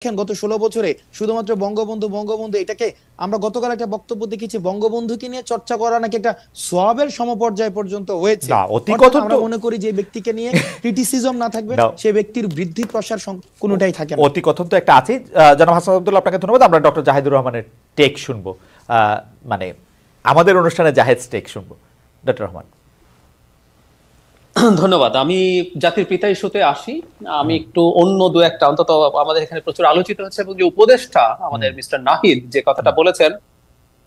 গত 16 বছরে শুধুমাত্র বঙ্গবন্ধু বঙ্গবন্ধু এটাকে আমরা গতকাল একটা বক্তব্য দেখেছি, বঙ্গবন্ধুকে নিয়ে চর্চা করা নাকি একটা সওয়াবের সমপর্যায় পর্যন্ত হয়েছে। না, অতিকথন আমরা তো মনে করি যে ব্যক্তিকে নিয়ে ক্রিটিসিজম না থাকবে, সে ব্যক্তির বৃদ্ধি প্রসার কোনোটাই থাকে না। অতিকথন তো একটা আছে। জনাব হাসান আব্দুল্লাহ, আপনাকে ধন্যবাদ। আমরা ডক্টর জাহিদুর রহমানের টেক শুনবো, মানে আমাদের অনুষ্ঠানে জাহেদ টেক শুনবো। ডক্টর রহমান। ধন্যবাদ। আমি জাতির পিতা ইস্যুতে আসি। আমি একটু অন্য দু একটা, অন্তত আমাদের এখানে প্রচুর আলোচিত হচ্ছে, এবং যে উপদেষ্টা আমাদের মিস্টার নাহিদ যে কথাটা বলেছেন,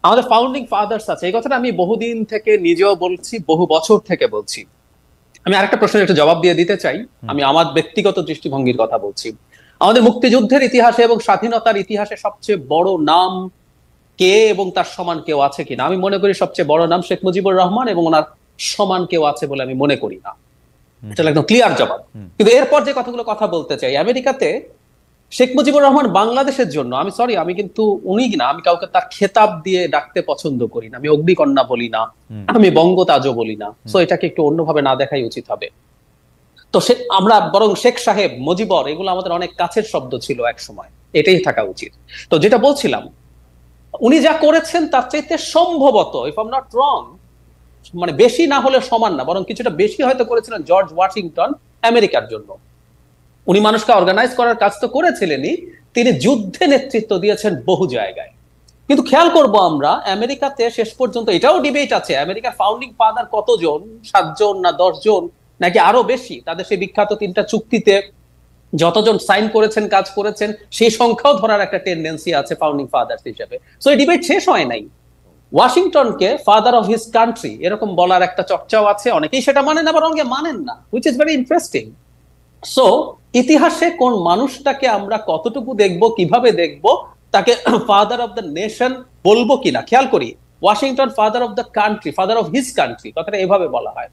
আমাদের ফাউন্ডিং ফাদার্স আছে, এই কথাটা আমি বহুদিন থেকে নিজেও বলছি, বহু বছর থেকে বলছি। আমি আরেকটা প্রশ্নের একটা জবাব দিয়ে দিতে চাই। আমি আমার ব্যক্তিগত দৃষ্টিভঙ্গির কথা বলছি। আমাদের মুক্তিযুদ্ধের ইতিহাসে এবং স্বাধীনতার ইতিহাসে সবচেয়ে বড় নাম কে এবং তার সমান কেউ আছে কিনা? আমি মনে করি সবচেয়ে বড় নাম শেখ মুজিবুর রহমান, এবং ওনার সমান কেউ আছে বলে আমি মনে করি না। এটা একদম ক্লিয়ার জবাব। কিন্তু এরপর যে কথাগুলো কথা বলতে চাই, আমেরিকাতে শেখ মুজিবুর রহমান বাংলাদেশের জন্য, আমি সরি, আমি কিন্তু উনি না, আমি কাউকে তার খেতাব দিয়ে ডাকতে পছন্দ করি না। আমি অগ্নিকন্যা বলি না, আমি বঙ্গতাজও বলি না। সো এটাকে একটু অন্যভাবে না দেখাই উচিত হবে। তো আমরা বরং শেখ সাহেব, মুজিবর, এগুলো আমাদের অনেক কাছের শব্দ ছিল এক সময়, এটাই থাকা উচিত। তো যেটা বলছিলাম, উনি যা করেছেন তার চাইতে সম্ভবত, if I am not wrong, মানে বেশি না হলে সমান না, বরং কিছুটা বেশি হয়তো করেছিলেন জর্জ ওয়াশিংটন আমেরিকার জন্য। উনি মানুষকে অর্গানাইজ করার কাজ তো করেছিলেনই, তিনি যুদ্ধে নেতৃত্ব দিয়েছেন বহু জায়গায়। কিন্তু খেয়াল করব আমরা, আমেরিকাতে শেষ পর্যন্ত এটাও ডিবেট আছে, আমেরিকার ফাউন্ডিং ফাদার কতজন, 7 জন না 10 জন নাকি আরো বেশি? তাদের সেই বিখ্যাত 3টা চুক্তিতে যতজন সাইন করেছেন, কাজ করেছেন, সেই সংখ্যাও ধরার একটা টেন্ডেন্সি আছে ফাউন্ডিং ফাদার্স হিসেবে। সো এই ডিবেট শেষ হয় নাই। ওয়াশিংটনকে ফাদার অফ হিজ কান্ট্রি এরকম বলার একটা চর্চাও আছে, অনেকেই সেটা মানেন, আবার অনেকে মানেন না, which is very interesting. So ইতিহাসে কোন মানুষটাকে আমরা কতটুকু দেখব, কিভাবে দেখব, তাকে ফাদার অফ দ্য নেশন বলবো কিনা, খেয়াল করি Washington father of the country, father of his country, কথাটা এভাবে বলা হয়।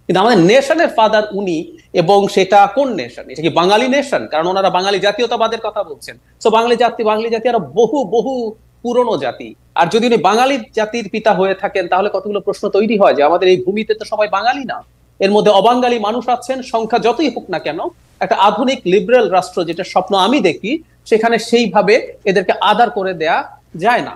কিন্তু আমাদের নেশনের ফাদার উনি, এবং সেটা কোন নেশন? এটা কি বাঙালি নেশন? কারণ ওনারা বাঙালি জাতীয়তাবাদের কথা বলছেন। সো বাঙালি জাতি আরো বহু বহু পুরনো জাতি। আর যদি উনি বাঙালি জাতির পিতা হয়ে থাকেন, তাহলে কতগুলো প্রশ্ন তৈরি হয় যে আমাদের এই ভূমিতে তো সবাই বাঙালি না, এর মধ্যে অবাঙালি মানুষ আছেন, সংখ্যা যতই হোক না কেন। একটা আধুনিক লিবারেল রাষ্ট্র যেটা স্বপ্ন আমি দেখি, সেখানে সেইভাবে এদেরকে আদার করে দেয়া যায় না।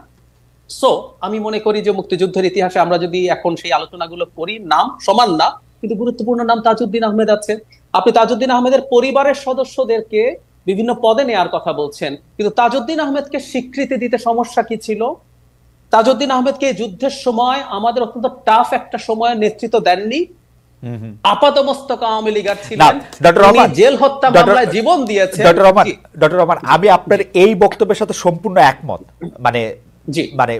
সো আমি মনে করি যে মুক্তিযুদ্ধের ইতিহাসে আমরা যদি এখন সেই আলোচনাগুলো করি, নাম সমান না, কিন্তু গুরুত্বপূর্ণ নাম তাজউদ্দিন আহমেদ আছে। আপনি তাজউদ্দিন আহমেদের পরিবারের সদস্যদেরকে বিভিন্ন পদে নেওয়ার কথা বলছেন, কিন্তু তাজউদ্দিন আহমেদকে স্বীকৃতি দিতে সমস্যা কি ছিল? তাজউদ্দিন আহমেদকে যুদ্ধের সময় আমাদের অত্যন্ত টাফ একটা সময় নেতৃত্ব দেননি। আপাতমস্তক আওয়ামী লীগার ছিলেন, জেল হত্যা মামলায় জীবন দিয়েছেন। ডক্টর রহমান, আমি আপনার এই বক্তব্যের সাথে সম্পূর্ণ একমত। মানে মানে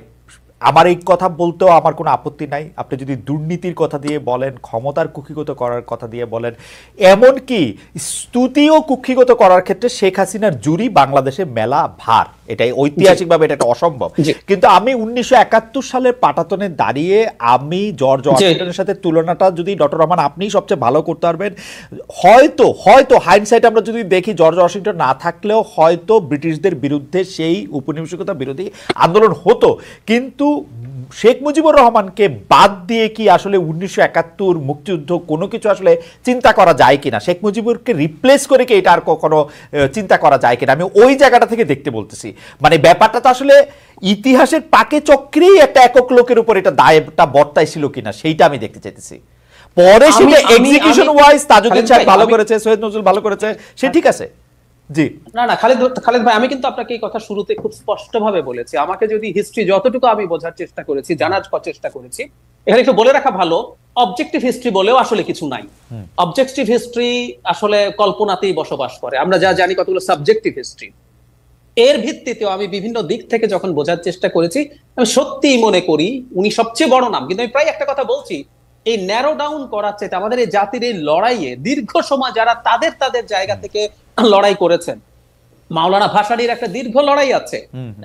আমার এই কথা বলতেও আমার কোনো আপত্তি নাই। আপনি যদি দুর্নীতির কথা দিয়ে বলেন, ক্ষমতার কুক্ষিগত করার কথা দিয়ে বলেন, এমনকি স্তুতিও কুক্ষিগত করার ক্ষেত্রে শেখ হাসিনার জুরি বাংলাদেশে মেলা ভার, এটাই ঐতিহাসিকভাবে এটা একটা অসম্ভব। কিন্তু আমি 1971 সালের পাটাতনে দাঁড়িয়ে আমি জর্জ ওয়াশিংটনের সাথে তুলনাটা যদি ডক্টর রহমান আপনি সবচেয়ে ভালো করতে পারবেন, হয়তো হাইন্ডসাইট আমরা যদি দেখি, জর্জ ওয়াশিংটন না থাকলেও হয়তো ব্রিটিশদের বিরুদ্ধে সেই উপনিবেশিকতা বিরোধী আন্দোলন হতো। কিন্তু শেখ মুজিবুর রহমানকে বাদ দিয়ে কি আসলে 1971 মুক্তিযুদ্ধ কোনো কিছু আসলে চিন্তা করা যায় কিনা, শেখ মুজিবুরকে রিপ্লেস করে কি এটা আর কখনো চিন্তা করা যায় কিনা, আমি ওই জায়গাটা থেকে দেখতে বলতেছি। মানে ব্যাপারটা তো আসলে ইতিহাসের পাকে চক্রেই একটা একক লোকের উপর এটা দায়টা বর্তাইছিল কিনা, সেইটা আমি দেখতে চাইতেছি। পরে সেটা এক্সিকিউশন ওয়াইজ তাজউদ্দিন সাহেব ভালো করেছে, সৈয়দ নজরুল ভালো করেছে, সে ঠিক আছে। জি না, খালেদ ভাই, আমি কিন্তু আপনাকে এই কথা শুরুতে খুব স্পষ্টভাবে বলেছি। আমাকে যদি হিস্ট্রি যতটুকু আমি বোঝার চেষ্টা করেছি, জানার চেষ্টা করেছি, এখানে একটু বলে রাখা ভালো, অবজেক্টিভ হিস্ট্রি বলেও আসলে কিছু নাই। অবজেক্টিভ হিস্ট্রি আসলে কল্পনাতেই বসবাস করে। আমরা যা জানি কতগুলো সাবজেক্টিভ হিস্ট্রি, এর ভিত্তিতেও আমি বিভিন্ন দিক থেকে যখন বোঝার চেষ্টা করেছি, আমি সত্যিই মনে করি উনি সবচেয়ে বড় নাম। কিন্তু আমি প্রায় একটা কথা বলছি, এই ন্যারো ডাউন করার চাইতে আমাদের এই জাতির এই লড়াইয়ে দীর্ঘ সময় যারা তাদের জায়গা থেকে লড়াই করেছেন, মাওলানা ভাসানীর একটা দীর্ঘ লড়াই আছে।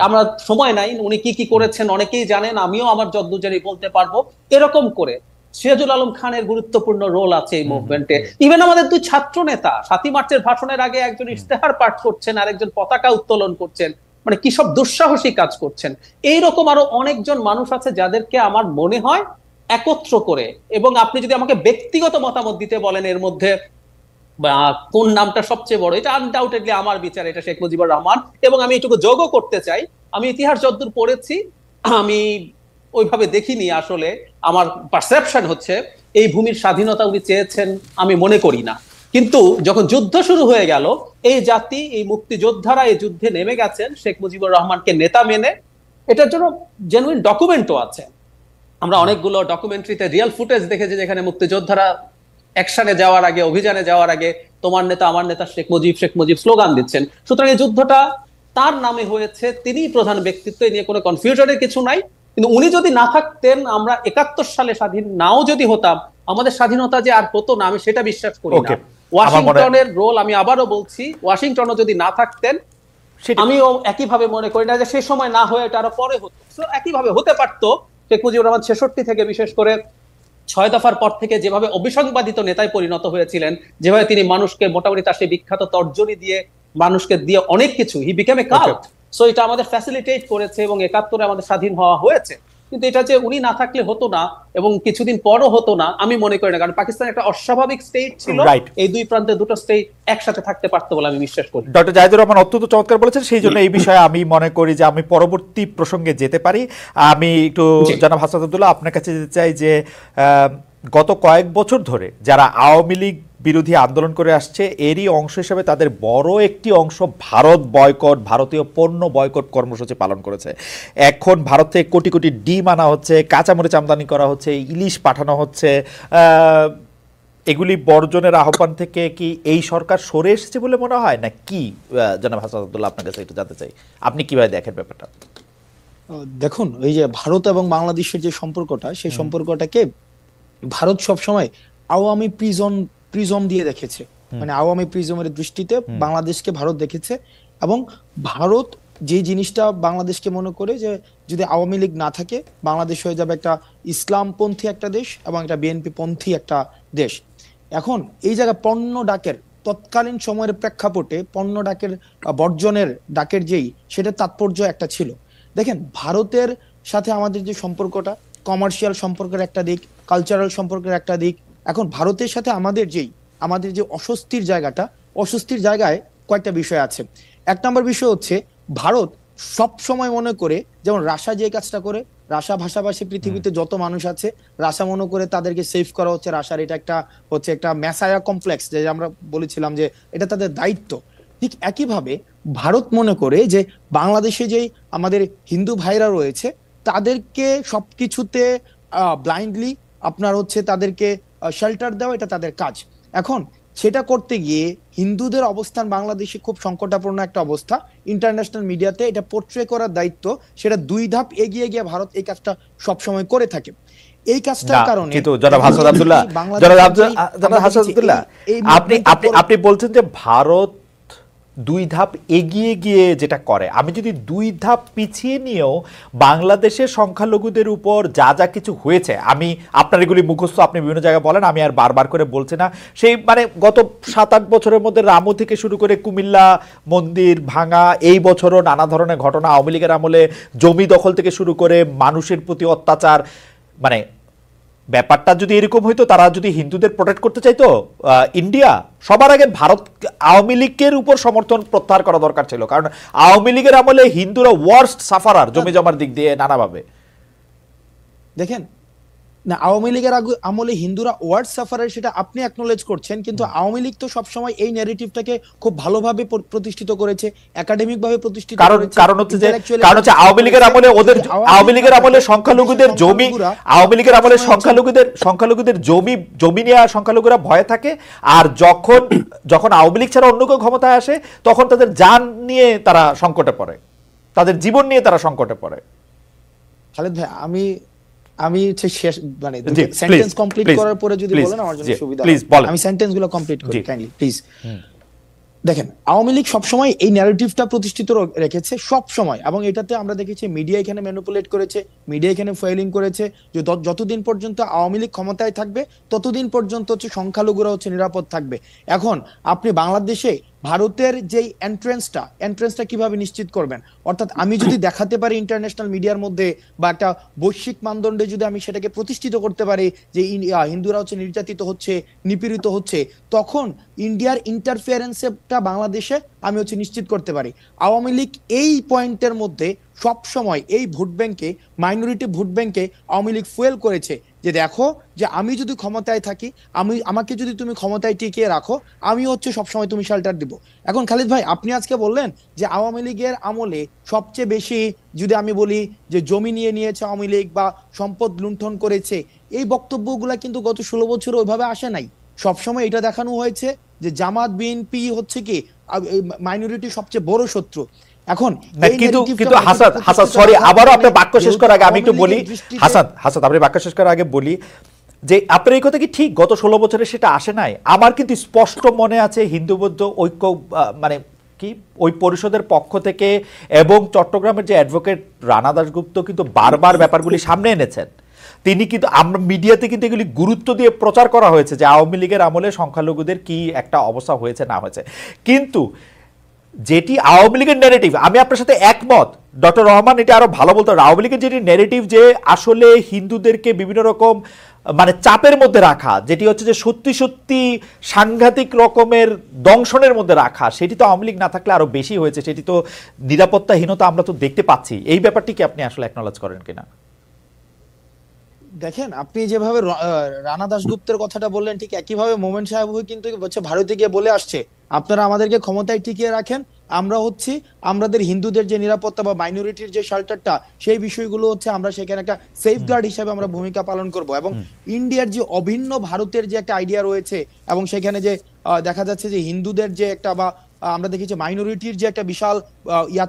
আমরা সময় নাই, উনি কি করেছেন অনেকেই জানেন, আমিও আমার যদ্দূর জানি বলতে পারবো। এরকম করে সিরাজুল আলম খানের গুরুত্বপূর্ণ রোল আছে এই মুভমেন্টে। ইভেন আমাদের 2 ছাত্র নেতা 7ই মার্চের ভাষণের আগে একজন ইশতেহার পাঠ করছেন, আর একজন পতাকা উত্তোলন করছেন। মানে কি সব দুঃসাহসী কাজ করছেন। এইরকম আরো অনেকজন মানুষ আছে যাদেরকে আমার মনে হয় একত্র করে, এবং আপনি যদি আমাকে ব্যক্তিগত মতামত দিতে বলেন, এর মধ্যে বা কোন নামটা সবচেয়ে বড়, এটা আনডাউটেডলি আমার বিচার এটা শেখ মুজিবুর রহমান। এবং আমি এটুকু যোগও করতে চাই, আমি ইতিহাস যতদূর পড়েছি আমি ওইভাবে দেখিনি আসলে। আমার পারসেপশন হচ্ছে এই ভূমির স্বাধীনতা উনি চেয়েছেন আমি মনে করি না। কিন্তু যখন যুদ্ধ শুরু হয়ে গেল, এই জাতি, এই মুক্তিযোদ্ধারা এই যুদ্ধে নেমে গেছেন শেখ মুজিবুর রহমানকে নেতা মেনে। এটার জন্য জেনুইন ডকুমেন্টও আছে। আমরা অনেকগুলো ডকুমেন্টারিতে রিয়েল ফুটেজ দেখেছি যেখানে মুক্তিযোদ্ধারা অ্যাকশনে যাওয়ার আগে, অভিযানে যাওয়ার আগে তোমার নেতা আমার নেতা শেখ মুজিব শেখ মুজিব স্লোগান দিচ্ছেন। সুতরাং এই যুদ্ধটা তার নামে হয়েছে, তিনিই প্রধান ব্যক্তিত্ব, এ নিয়ে কোনো কনফিউশনের কিছু নাই। কিন্তু উনি যদি না থাকতেন, আমরা 71 সালে স্বাধীন নাও যদি হতাম, আমাদের স্বাধীনতা যে আর হতো না, আমি সেটা বিশ্বাস করি না। ওয়াশিংটনের রোল, আমি আবারও বলছি, ওয়াশিংটনও যদি না থাকতেন, আমিও একইভাবে মনে করি না যে সেই সময় না হয়ে এটা আরো পরে হতো। একইভাবে হতে পারতো। শেখ মুজিবুর রহমান 66 থেকে বিশেষ করে 6 দফার পর থেকে যেভাবে অবিসংবাদিত নেতায় পরিণত হয়েছিলেন, যেভাবে তিনি মানুষকে মোটামুটি তার সেই বিখ্যাত তর্জনী দিয়ে মানুষকে দিয়ে অনেক কিছু, he became A cult. So এটা আমাদের ফ্যাসিলিটেট করেছে এবং 71-এ আমাদের স্বাধীন হওয়া হয়েছে। কিন্তু এটা যে উনি না থাকলে হতো না এবং কিছুদিন পরও হতো না, আমি মনে করি না। কারণ পাকিস্তান একটা অস্বাভাবিক স্টেট ছিল, এই দুই প্রান্তে দুটো স্টেট একসাথে থাকতে পারতো বলে আমি বিশ্বাস করি। ডক্টর জাহিদুর রহমান অত্যন্ত চমৎকার বলেছেন, সেই জন্য এই বিষয়ে আমি মনে করি যে আমি পরবর্তী প্রসঙ্গে যেতে পারি। আমি একটু জনাব হাসনাত আব্দুল্লাহ আপনার কাছে যেতে চাই যে গত কয়েক বছর ধরে যারা আওয়ামী লীগ বিরোধী আন্দোলন করে আসছে, এরই অংশ হিসেবে তাদের বড় একটি অংশ ভারত বয়কট, ভারতীয় পণ্য বয়কট কর্মসূচি পালন করেছে। এখন ভারত থেকে কোটি কোটি ডিম আনা হচ্ছে, কাঁচামরিচ আমদানি করা হচ্ছে, ইলিশ পাঠানো হচ্ছে। এগুলি বর্জনের আহ্বান থেকে কি এই সরকার সরে এসেছে বলে মনে হয়, না কি? জনাব হাসনাত আব্দুল্লাহ আপনার কাছে একটু জানতে চাই, আপনি কিভাবে দেখেন ব্যাপারটা? দেখুন, এই যে ভারত এবং বাংলাদেশের যে সম্পর্কটা, সেই সম্পর্কটাকে ভারত সবসময় আওয়ামী প্রিজম দিয়ে দেখেছে। মানে আওয়ামী প্রিজমের দৃষ্টিতে বাংলাদেশকে ভারত দেখেছে। এবং ভারত যে জিনিসটা বাংলাদেশকে মনে করে যে যদি আওয়ামী লীগ না থাকে, বাংলাদেশ হয়ে যাবে একটা ইসলামপন্থী একটা দেশ এবং একটা বিএনপি পন্থী একটা দেশ। এখন এই জায়গায় পণ্য ডাকের তৎকালীন সময়ের প্রেক্ষাপটে পণ্য ডাকের বর্জনের ডাকের যেই সেটা তাৎপর্য একটা ছিল। দেখেন, ভারতের সাথে আমাদের যে সম্পর্কটা, কমার্শিয়াল সম্পর্কের একটা দিক, কালচারাল সম্পর্কের একটা দিক। এখন ভারতের সাথে আমাদের যে অস্বস্তির জায়গাটা, অস্বস্তির জায়গায় কয়েকটা বিষয় আছে। এক নম্বর বিষয় হচ্ছে ভারত সব সময় মনে করে, যেমন রাশিয়া যে কাজটা করে, রাশিয়া ভাষাভাষী পৃথিবীতে যত মানুষ আছে, রাশিয়া মনে করে তাদেরকে সেভ করা হচ্ছে। রাশিয়ার এটা একটা মেসায়া কমপ্লেক্স, যে আমরা বলেছিলাম যে এটা তাদের দায়িত্ব। ঠিক একইভাবে ভারত মনে করে যে বাংলাদেশে যে আমাদের হিন্দু ভাইরা রয়েছে, তাদেরকে সবকিছুতে ব্লাইন্ডলি আপনার তাদেরকে শেল্টার দেওয়া, এটা তাদের কাজ। এখন সেটা করতে গিয়ে হিন্দুদের অবস্থান বাংলাদেশে খুব সংকটাপন্ন একটা অবস্থা। ইন্টারন্যাশনাল মিডিয়াতে এটা পোর্ট্রে করার দায়িত্ব, সেটা 2 ধাপ এগিয়ে গিয়ে ভারত এই কাজটা সবসময় করে থাকে। এই কাজটার কারণে কিন্তু জনাব হাসনাত আব্দুল্লাহ আপনি বলছেন যে ভারত 2 ধাপ এগিয়ে গিয়ে যেটা করে, আমি যদি 2 ধাপ পিছিয়ে নিয়েও বাংলাদেশের সংখ্যালঘুদের উপর যা যা কিছু হয়েছে, আমি আপনার এগুলি মুখস্থ, আপনি বিভিন্ন জায়গায় বলেন, আমি আর বারবার করে বলছি না। সেই মানে গত 7-8 বছরের মধ্যে রামু থেকে শুরু করে কুমিল্লা মন্দির ভাঙা, এই বছরও নানা ধরনের ঘটনা, আওয়ামী লীগের আমলে জমি দখল থেকে শুরু করে মানুষের প্রতি অত্যাচার। মানে ব্যাপারটা যদি এরকম হইতো, তারা যদি হিন্দুদের প্রোটেক্ট করতে চাইতো, ইন্ডিয়া সবার আগে ভারত আওয়ামী লীগের উপর সমর্থন প্রত্যাহার করা দরকার ছিল। কারণ আওয়ামী লীগের আমলে হিন্দুরা ওয়ার্স্ট সাফারার জমি জমার দিক দিয়ে নানাভাবে। দেখেন না, আওয়ামী লীগের আমলে হিন্দুরা ওয়ার্ড সাফারার, সেটা আপনি অ্যাকনোলেজ করছেন, কিন্তু আওয়ামী লীগ তো সবসময় এই ন্যারেটিভটাকে খুব ভালোভাবে প্রতিষ্ঠিত করেছে, একাডেমিক ভাবে প্রতিষ্ঠিত করেছে। কারণ হচ্ছে আওয়ামী লীগের আমলে সংখ্যালঘুদের জমি, আওয়ামী লীগের আমলে সংখ্যালঘুদের জমি নিয়ে সংখ্যালঘুরা ভয়ে থাকে। আর যখন আওয়ামী লীগ ছাড়া অন্য কেউ ক্ষমতায় আসে, তখন তাদের জান নিয়ে তারা সংকটে পড়ে, তাদের জীবন নিয়ে তারা সংকটে পড়ে। খালেদ ভাই, আমি শেষ মানে সেন্টেন্স কমপ্লিট করার পরে যদি বলেন আমার জন্য সুবিধা হয়। আমি সেন্টেন্সগুলো কমপ্লিট করি কাইন্ডলি প্লিজ। দেখেন, আওয়ামী লীগ সবসময় এই ন্যারেটিভটা প্রতিষ্ঠিত রেখেছে সব সময়, এবং এটাতে আমরা দেখেছি মিডিয়া এখানে ম্যানিপুলেট করেছে, মিডিয়া এখানে ফয়েলিং করেছে, যে যতদিন পর্যন্ত আওয়ামী লীগ ক্ষমতায় থাকবে ততদিন পর্যন্ত সংখ্যালঘুরা নিরাপদ থাকবে। এখন আপনি বাংলাদেশে ভারতের যেই এন্ট্রেন্সটা কিভাবে নিশ্চিত করবেন? অর্থাৎ আমি যদি দেখাতে পারি ইন্টারন্যাশনাল মিডিয়ার মধ্যে বা একটা বৈশ্বিক মানদণ্ডে যদি আমি সেটাকে প্রতিষ্ঠিত করতে পারি যে হিন্দুরা হচ্ছে নির্যাতিত হচ্ছে, নিপীড়িত হচ্ছে, তখন ইন্ডিয়ার ইন্টারফিয়ারেন্সটা বাংলাদেশে আমি হচ্ছে নিশ্চিত করতে পারি। আওয়ামী লীগ এই পয়েন্টের মধ্যে সব সময় এই ভোট ব্যাংকে, মাইনরিটি ভোট ব্যাংকে আওয়ামী লীগ ফুয়েল করেছে যে দেখো যে আমি যদি ক্ষমতায় থাকি, আমাকে যদি তুমি ক্ষমতায় টিকিয়ে রাখো, আমি হচ্ছে সবসময় তুমি শেল্টার দিব। এখন খালিদ ভাই, আপনি আজকে বললেন যে আওয়ামী লীগের আমলে সবচেয়ে বেশি যদি আমি বলি যে জমি নিয়েছে আওয়ামী লীগ বা সম্পদ লুণ্ঠন করেছে, এই বক্তব্যগুলা কিন্তু গত 16 বছর ওইভাবে আসে নাই। সবসময় এটা দেখানো হয়েছে যে জামাত বিএনপি হচ্ছে কি মাইনরিটি সবচেয়ে বড় শত্রু। এখন কিন্তু হাসান সরি, আবারও আপনার বাক্য শেষ করার আগে আমি একটু বলি, হাসান আপনি বাক্য শেষ করার আগে বলি যে আপনার এই কথা কি ঠিক গত 16 বছরে সেটা আসে নাই? আমার কিন্তু স্পষ্ট মনে আছে হিন্দু বৌদ্ধ ঐক্য মানে কি ওই পরিষদের পক্ষ থেকে এবং চট্টগ্রামের যে অ্যাডভোকেট রানা দাশগুপ্ত কিন্তু বারবার ব্যাপারগুলি সামনে এনেছেন। তিনি কিন্তু আমরা মিডিয়াতে কিন্তু এগুলি গুরুত্ব দিয়ে প্রচার করা হয়েছে যে আওয়ামী লীগের আমলে সংখ্যালঘুদের কি একটা অবস্থা হয়েছে না হয়েছে। কিন্তু যেটি আওয়ামী লীগের ন্যারেটিভ, আমি আপনার সাথে একমত, ডক্টর রহমান এটা আরো ভালো বলতে, আওয়ামী লীগের যেটি ন্যারেটিভ যে আসলে হিন্দুদেরকে বিভিন্ন রকম মানে চাপের মধ্যে রাখা, যেটি হচ্ছে যে সত্যি সত্যি সাংঘাতিক রকমের দংশনের মধ্যে রাখা, সেটি তো আওয়ামী লীগ না থাকলে আরো বেশি হয়েছে। সেটি তো নিরাপত্তাহীনতা আমরা তো দেখতে পাচ্ছি। এই ব্যাপারটি কি আপনি আসলে অ্যাকনলেজ করেন কিনা? দেখেন, আপনি যেভাবে রানা দাশগুপ্তের কথাটা বললেন, ঠিক একইভাবে মোমেন সাহেব কিন্তু ভারতে গিয়ে বলে আসছে আপনারা আমাদেরকে ক্ষমতায় টিকিয়ে রাখেন, আমরা হচ্ছে আমাদের হিন্দুদের যে নিরাপত্তা বা মাইনরিটির যে শেল্টারটা, সেই বিষয়গুলো হচ্ছে আমরা সেখানে একটা সেফগার্ড হিসেবে আমরা ভূমিকা পালন করব। এবং ইন্ডিয়ার যে অভিন্ন ভারতের যে একটা আইডিয়া রয়েছে, এবং সেখানে যে দেখা যাচ্ছে যে হিন্দুদের যে একটা বা আমরা দেখেছি মাইনরিটির যে একটা বিশাল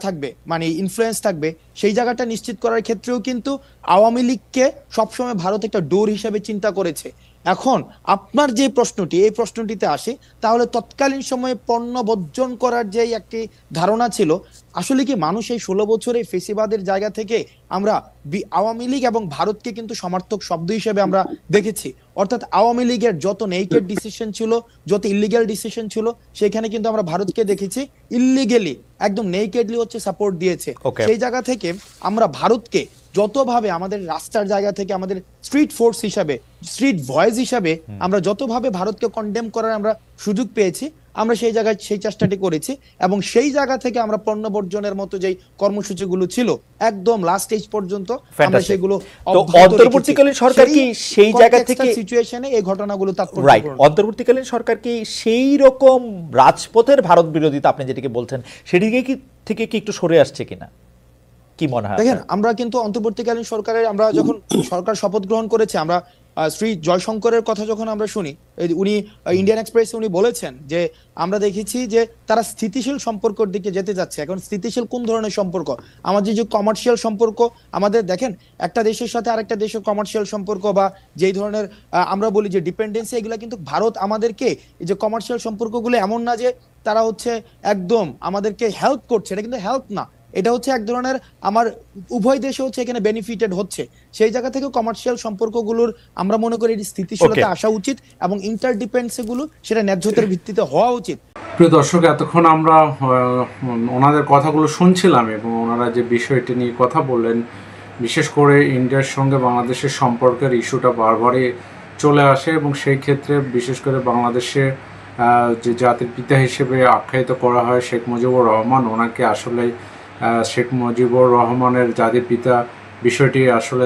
থাকবে, মানে ইনফ্লুয়েন্স থাকবে, সেই জায়গাটা নিশ্চিত করার ক্ষেত্রেও কিন্তু আওয়ামী লীগকে সবসময় ভারত একটা ডোর হিসেবে চিন্তা করেছে। এখন আপনার যে প্রশ্নটি, এই প্রশ্নটিতে আসে, তাহলে তৎকালীন সময়ে পণ্য বর্জন করার যে একটি ধারণা ছিল, আসলে কি মানুষ এই 16 বছরে ফেসিবাদের জায়গা থেকে আমরা আওয়ামী লীগ এবং ভারতকে কিন্তু সমার্থক শব্দ হিসেবে আমরা দেখেছি। অর্থাৎ আওয়ামী লীগের যত নেইকেড ডিসিশন ছিল, যত ইলিগ্যাল ডিসিশন ছিল, সেখানে কিন্তু আমরা ভারতকে দেখেছি ইলিগেলি একদম নেইকেডলি হচ্ছে সাপোর্ট দিয়েছে। সেই জায়গা থেকে আমরা ভারতকে যতভাবে আমাদের রাস্তার জায়গা থেকে, আমাদের স্ট্রিট ফোর্স হিসাবে, স্ট্রিট ভয়েস হিসাবে আমরা যতভাবে ভারতকে কন্ডেম করার আমরা সুযোগ পেয়েছি, আমরা সেই জায়গায় সেই চেষ্টাটি করেছি। এবং সেই জায়গা থেকে আমরা পণ্য বর্জনের মতো যেই কর্মসূচিগুলো ছিল একদম লাস্ট স্টেজ পর্যন্ত আমরা সেগুলো অন্তর্বর্তীকালীন সরকার কি সেই জায়গা থেকে সিচুয়েশনে এই ঘটনাগুলো রাইট, অন্তর্বর্তীকালীন সরকার কি সেই রকম রাজপথের ভারত বিরোধিতা আপনি যেটাকে বলছেন সেদিকে কি থেকে কি একটু সরে আসছে কিনা, কি মনে হয়? দেখেন, আমরা কিন্তু অন্তর্বর্তীকালীন সরকারের, আমরা যখন সরকার শপথ গ্রহণ করেছে, আমরা শ্রী জয়শঙ্করের কথা যখন আমরা শুনি, উনি ইন্ডিয়ান এক্সপ্রেসে উনি বলেছেন যে আমরা দেখেছি যে তারা স্থিতিশীল সম্পর্কের দিকে যেতে যাচ্ছে। এখন স্থিতিশীল কোন ধরনের সম্পর্ক? আমাদের যে কমার্শিয়াল সম্পর্ক, আমাদের দেখেন একটা দেশের সাথে আরেকটা দেশের কমার্শিয়াল সম্পর্ক বা যেই ধরনের আমরা বলি যে ডিপেন্ডেন্সি, এগুলা কিন্তু ভারত আমাদেরকে এই যে কমার্শিয়াল সম্পর্কগুলো এমন না যে তারা হচ্ছে একদম আমাদেরকে হেল্প করছে, এটা কিন্তু হেল্প না, এটা হচ্ছে এক ধরনের আমার উভয় দেশে হচ্ছে এখানে বেনিফিটেড হচ্ছে। সেই জায়গা থেকে কমার্শিয়াল সম্পর্কগুলোর আমরা মনে করি স্থিতিশীলতা আসা উচিত এবং ইন্টারডিপেন্ডেন্সি গুলো সেটা ন্যায্যতার ভিত্তিতে হওয়া উচিত। প্রিয় দর্শক, এতক্ষণ আমরা ওনাদের কথাগুলো শুনছিলাম এবং ওনারা যে বিষয়টি নিয়ে কথা বললেন, বিশেষ করে ইন্ডিয়ার সঙ্গে বাংলাদেশের সম্পর্কের ইস্যুটা বারবারই চলে আসে এবং সেই ক্ষেত্রে বিশেষ করে বাংলাদেশে যে জাতির পিতা হিসেবে আখ্যায়িত করা হয় শেখ মুজিবুর রহমান, ওনাকে আসলে শেখ মুজিবুর রহমানের জাতির পিতা বিষয়টি আসলে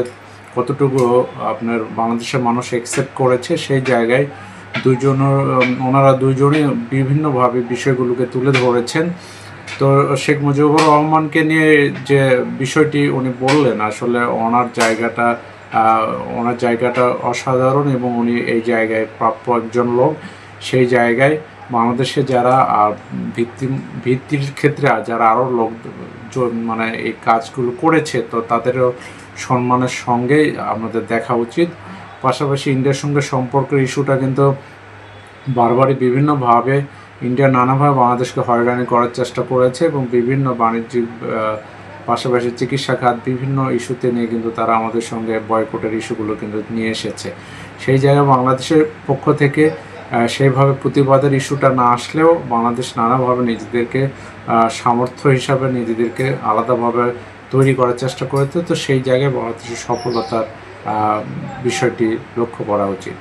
কতটুকু আপনার বাংলাদেশের মানুষ অ্যাকসেপ্ট করেছে, সেই জায়গায় ওনারা দুইজনই বিভিন্নভাবে বিষয়গুলোকে তুলে ধরেছেন। তো শেখ মুজিবুর রহমানকে নিয়ে যে বিষয়টি উনি বললেন, আসলে ওনার জায়গাটা অসাধারণ এবং উনি এই জায়গায় প্রাপ্য একজন লোক। সেই জায়গায় বাংলাদেশে যারা ভিত্তির ক্ষেত্রে যারা আরও লোক মানে এই কাজগুলো করেছে, তো তাদেরও সম্মানের সঙ্গেই আমাদের দেখা উচিত। পাশাপাশি ইন্ডিয়ার সঙ্গে সম্পর্কের ইস্যুটা কিন্তু বারবারই বিভিন্নভাবে ইন্ডিয়া নানাভাবে বাংলাদেশকে হয়রানি করার চেষ্টা করেছে এবং বিভিন্ন বাণিজ্যিক পাশাপাশি চিকিৎসা খাত বিভিন্ন ইস্যুতে নিয়ে কিন্তু তারা আমাদের সঙ্গে বয়কটের ইস্যুগুলো কিন্তু নিয়ে এসেছে। সেই জায়গায় বাংলাদেশের পক্ষ থেকে সেইভাবে প্রতিবাদের ইস্যুটা না আসলেও বাংলাদেশ নানাভাবে নিজেদেরকে সামর্থ্য হিসাবে নিজেদেরকে আলাদাভাবে তৈরি করার চেষ্টা করেছে। তো সেই জায়গায় বাংলাদেশের সফলতার বিষয়টি লক্ষ্য করা উচিত।